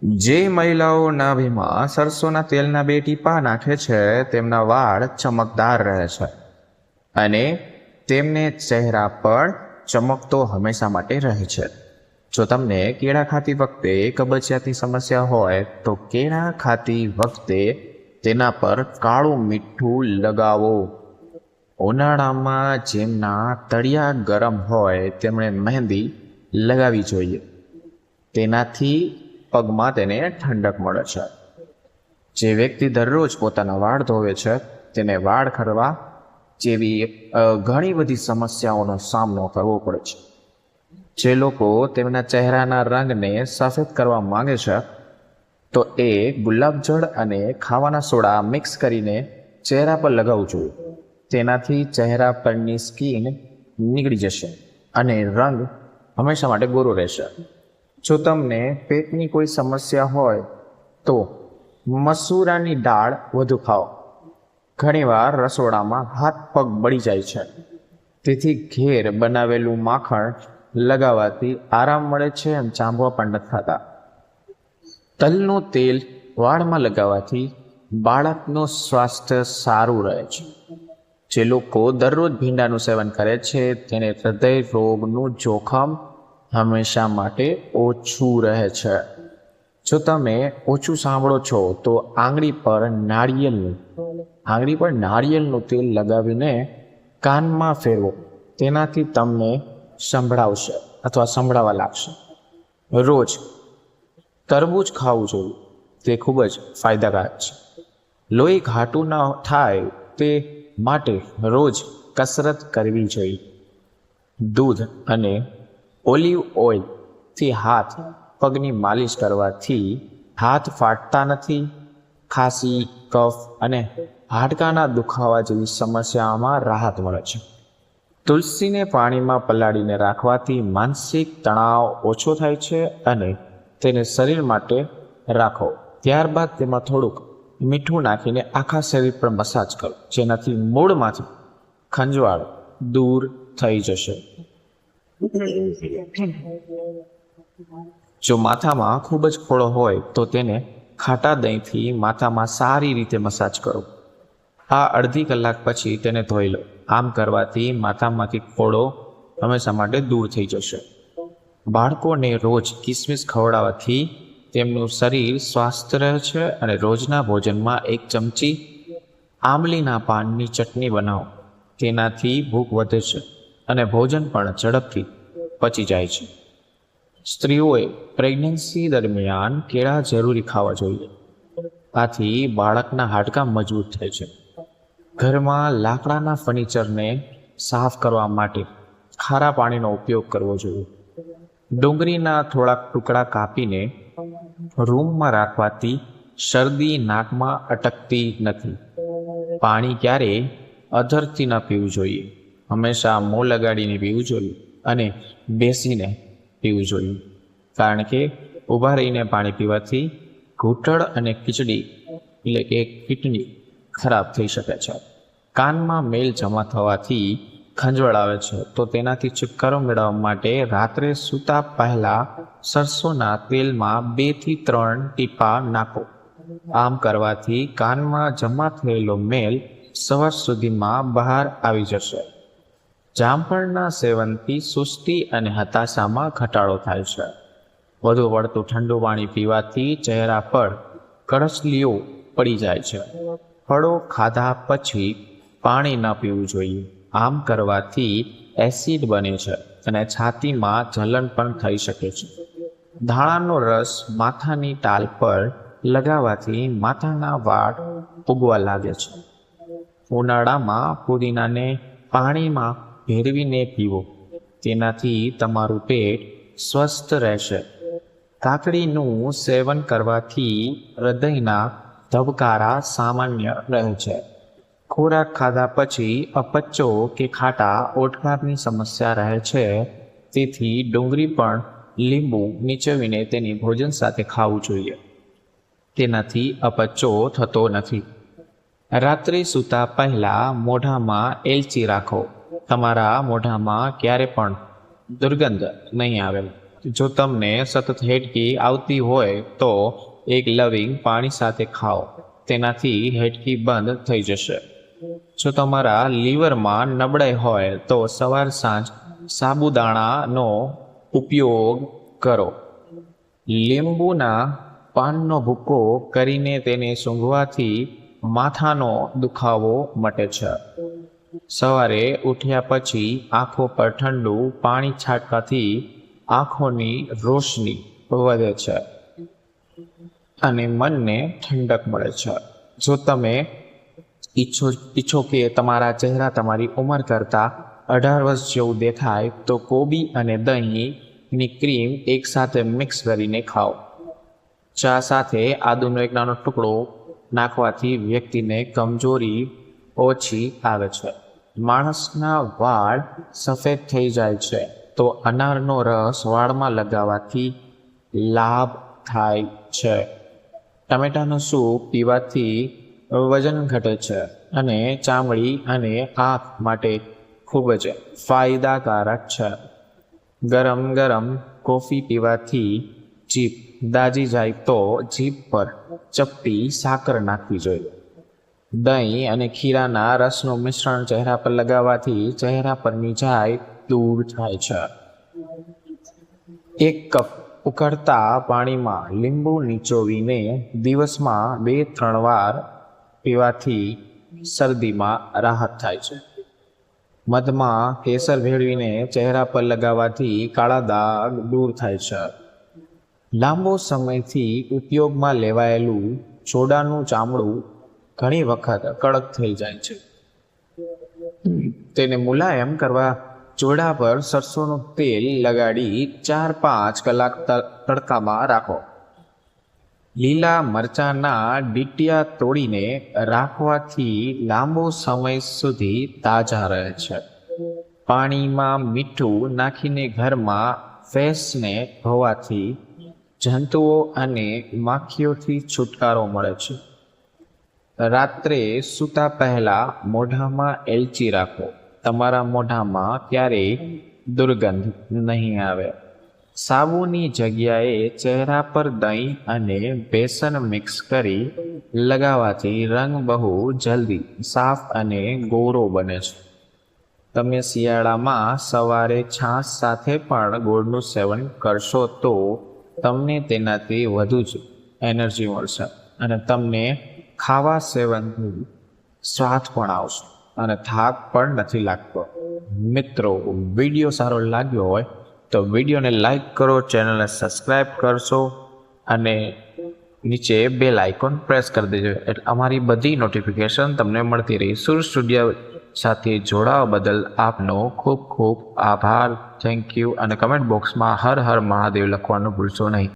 જે મહિલાઓ નાભીમાં સરસોના તેલના 2 ટીપા નાખે છે તેમના વાળ ચમકદાર રહે છે અને તેમને ચહેરા પર ચમક તો હંમેશા માટે રહે છે. જો તમને કેળા ખાતી વખતે કબજિયાતની સમસ્યા હોય તો કેળા ખાતી વખતે તેના પર કાળું મીઠું લગાવો. ઉનાળામાં જેમના તળિયા ગરમ હોય તેમણે મહેંદી લગાવવી જોઈએ. તેનાથી પગમાં તેને ઠંડક મળે છે. જે વ્યક્તિ દરરોજ પોતાના વાળ ધોવે છે તેને વાળ ખરવા જેવી ઘણી બધી સમસ્યાઓનો સામનો કરવો પડે છે. જે લોકો તેમના ચહેરાના રંગને સફેદ કરવા માંગે છે તો એ ગુલાબજળ અને ખાવાના સોડા મિક્સ કરીને ચહેરા પર લગાવવું જોઈએ. તેનાથી ચહેરા પરની સ્કિન નીકળી જશે અને રંગ હંમેશા માટે ગોરો રહેશે. જો તમને પેટની કોઈ સમસ્યા હોય તો મસૂરાની દાળ વધુ ખાઓ. ઘણીવાર રસોડામાં હાથ પગ બળી જાય છે, તેથી ઘેર બનાવેલું માખણ લગાવવાથી આરામ મળે છે અને ચાંદવા પણ નથી થતા. તલનું તેલ વાળમાં લગાવવાથી બાળકનું સ્વાસ્થ્ય સારું રહે છે. જે લોકો દરરોજ ભીંડાનું સેવન કરે છે તેને હૃદય રોગનું જોખમ હંમેશા માટે ઓછું રહે છે. જો તમે ઓછું સાંભળો છો તો આંગળી પર નાળિયેરનું તેલ લગાવીને કાનમાં ફેરવો. તેનાથી તમને સંભળાવશે અથવા સંભળાવા લાગશે. રોજ તરબૂચ ખાવું જોઈએ, તે ખૂબ જ ફાયદાકારક છે. લોહી ઘાટું ન થાય તે માટે રોજ કસરત કરવી જોઈએ. દૂધ અને ઓલિવ ઓઇલથી હાથ પગની માલિશ કરવાથી હાથ ફાટતા નથી. ખાંસી, કફ અને હાડકાના દુખાવા જેવી સમસ્યાઓમાં રાહત મળે છે. તુલસીને પાણીમાં પલાળીને રાખવાથી માનસિક તણાવ ઓછો થાય છે અને તેને શરીર માટે રાખો. ત્યારબાદ તેમાં થોડુંક મીઠું નાખીને આખા શરીર પર મસાજ કરો, જેનાથી મૂળમાંથી ખંજવાળ દૂર થઈ જશે. જો માથામાં ખૂબ જ ફોડો હોય તો તેને ખાટા દહીંથી માથામાં સારી રીતે મસાજ કરો. આ અડધી કલાક પછી તેને ધોઈ લો. આમ કરવાથી માથામાંથી ફોડો હંમેશા માટે દૂર થઈ જશે. બાળકોને રોજ કિસમિસ ખવડાવવાથી તેમનું શરીર સ્વસ્થ રહે છે અને રોજના ભોજનમાં 1 ચમચી આમલીના પાનની ચટણી બનાવો. તેનાથી ભૂખ વધે છે અને ભોજન પણ ઝડપથી પચી જાય છે. સ્ત્રીઓએ પ્રેગ્નન્સી દરમિયાન કેળા જરૂરી ખાવા જોઈએ. આથી બાળકના હાડકાં મજબૂત થાય છે. ઘરમાં લાકડાના ફર્નિચરને સાફ કરવા માટે ખારા પાણીનો ઉપયોગ કરવો જોઈએ. ડુંગળીના થોડાક ટુકડા કાપીને રૂમમાં રાખવાથી શરદી નાકમાં અટકતી નથી. પાણી ક્યારેય અધરથી ન પીવું જોઈએ. હંમેશા મોં લગાડીને પીવું જોઈએ અને બેસીને પીવું જોઈએ, કારણ કે ઊભા રહીને પાણી પીવાથી ઘૂંટણ અને કિડની ખરાબ થઈ શકે છે. કાનમાં મેલ જમા થવાથી ખંજવાળ આવે છે, તો તેનાથી છુટકારો મેળવવા માટે રાત્રે સૂતા પહેલા સરસોના તેલમાં 2 થી 3 ટીપા નાખો. આમ કરવાથી કાનમાં જમા થયેલો મેલ સવાર સુધીમાં બહાર આવી જશે. જામફળના સેવનથી સુસ્તી અને હતાશામાં ઘટાડો થાય છે. વધુ પડતું ઠંડુ પાણી પીવાથી ચહેરા પર કરચલીઓ પડી જાય છે. ફળો ખાધા પછી પાણી ન પીવું જોઈએ. આમ કરવાથી એસિડ બને છે અને છાતીમાં જલન પણ થઈ શકે છે. ધાણાનો રસ માથાની ટાલ પર લગાવવાથી માથાના વાળ ઉગવા લાગે છે. ઉનાળામાં પુદીનાને પાણીમાં ભેળવીને પીવો. તેનાથી તમારું પેટ સ્વસ્થ રહેશે. કાકડીનું સેવન કરવાથી હૃદયના ધબકારા સામાન્ય રહે છે. ખોરાક ખાધા પછી અપચો કે ખાટા ઓઠકારની સમસ્યા રહે છે, તેથી ડુંગળી પણ લીંબુ નીચોવીને તેની ભોજન સાથે ખાવું જોઈએ. તેનાથી અપચો થતો નથી. રાત્રે સૂતા પહેલા મોઢામાં એલચી રાખો. તમારા મોઢામાં ક્યારે પણ દુર્ગંધ નહીં આવે. જો તમને સતત હેડકી આવતી હોય તો એક લવિંગ પાણી સાથે ખાઓ, તેનાથી હેડકી બંધ થઈ જશે. જો તમારા લીવરમાં નબળાઈ હોય તો સવાર સાંજ સાબુદાણાનો ઉપયોગ કરો. લીંબુના પાનનો ભૂકો કરીને તેને સૂંઘવાથી માથાનો દુખાવો મટે છે. સવારે ઉઠ્યા પછી આંખો પર ઠંડુ પાણી છાંટવાથી આંખોની રોશની વધે છે અને મનને ઠંડક મળે છે. જો તમે ઈચ્છો કે તમારા ચહેરા તમારી ઉંમર કરતાં 18 વર્ષ જેવું દેખાય તો કોબી અને દહીંની ક્રીમ એકસાથે મિક્સ કરીને ખાઓ. ચા સાથે આદુનો એક નાનો ટુકડો નાખવાથી વ્યક્તિને કમજોરી ઓછી આવે છે. માણસના વાળ સફેદ થઈ જાય છે તો અનારનો રસ વાળમાં લગાવવાથી લાભ થાય છે. ટમેટાનું સૂપ પીવાથી વજન ઘટે છે અને ચામડી અને આંખ માટે ખૂબ જ ફાયદાકારક છે. ગરમ ગરમ કોફી પીવાથી જીભ દાજી જાય તો જીભ પર ચપટી સાકર નાખવી જોઈએ. દહીં અને ખીરાના રસનું મિશ્રણ ચહેરા પર લગાવવાથી ચહેરા પરની જાય દૂર થાય છે. 1 કપ ઉકળતા પાણીમાં લીંબુ નીચોવીને દિવસમાં 2-3 વાર પીવાથી શરદીમાં રાહત થાય છે. મધમાં કેસર ભેળવીને ચહેરા પર લગાવવાથી કાળા દાગ દૂર થાય છે. લાંબો સમયથી ઉપયોગમાં લેવાયેલું ચોડાનું ચામડું ઘણી વખત કડક થઈ જાય છે. તેને મુલાયમ કરવા ચોડા પર સરસોનું તેલ લગાડી 4-5 કલાક તડકામાં રાખો. લીલા મરચાંના ડીટિયા તોડીને રાખવાથી લાંબો સમય સુધી તાજા રહે છે. પાણીમાં મીઠું નાખીને ઘરમાં ફેસને ધોવાથી જંતુઓ અને માખીઓથી છુટકારો મળે છે. રાત્રે સૂતા પહેલા મોઢામાં એલચી રાખો. તમારા મોઢામાં ક્યારેય દુર્ગંધ નહીં આવે. સાબુની જગ્યાએ ચહેરા પર દહીં અને બેસન મિક્સ કરી લગાવવાથી રંગ બહુ જલ્દી સાફ અને ગોરો બને છે. તમે શિયાળામાં સવારે છાશ સાથે પણ ગોળનું સેવન કરશો તો તમને તેનાથી વધુ જ એનર્જી મળશે અને તમને ખાવા સેવનનું સ્વાદ પણ આવશે અને થાક પણ નથી લાગતો. મિત્રો, વિડીયો સારો લાગ્યો હોય તો વિડીયોને લાઈક કરો, ચેનલને સબસ્ક્રાઈબ કરશો અને નીચે બેલ આઇકોન પ્રેસ કરી દેજો એટલે અમારી બધી નોટિફિકેશન તમને મળતી રહી. સુર સ્ટુડિયો સાથે જોડાવા બદલ આપનો ખૂબ ખૂબ આભાર. Thank you. અને કમેન્ટ બોક્સમાં હર હર મહાદેવ લખવાનું ભૂલશો નહીં.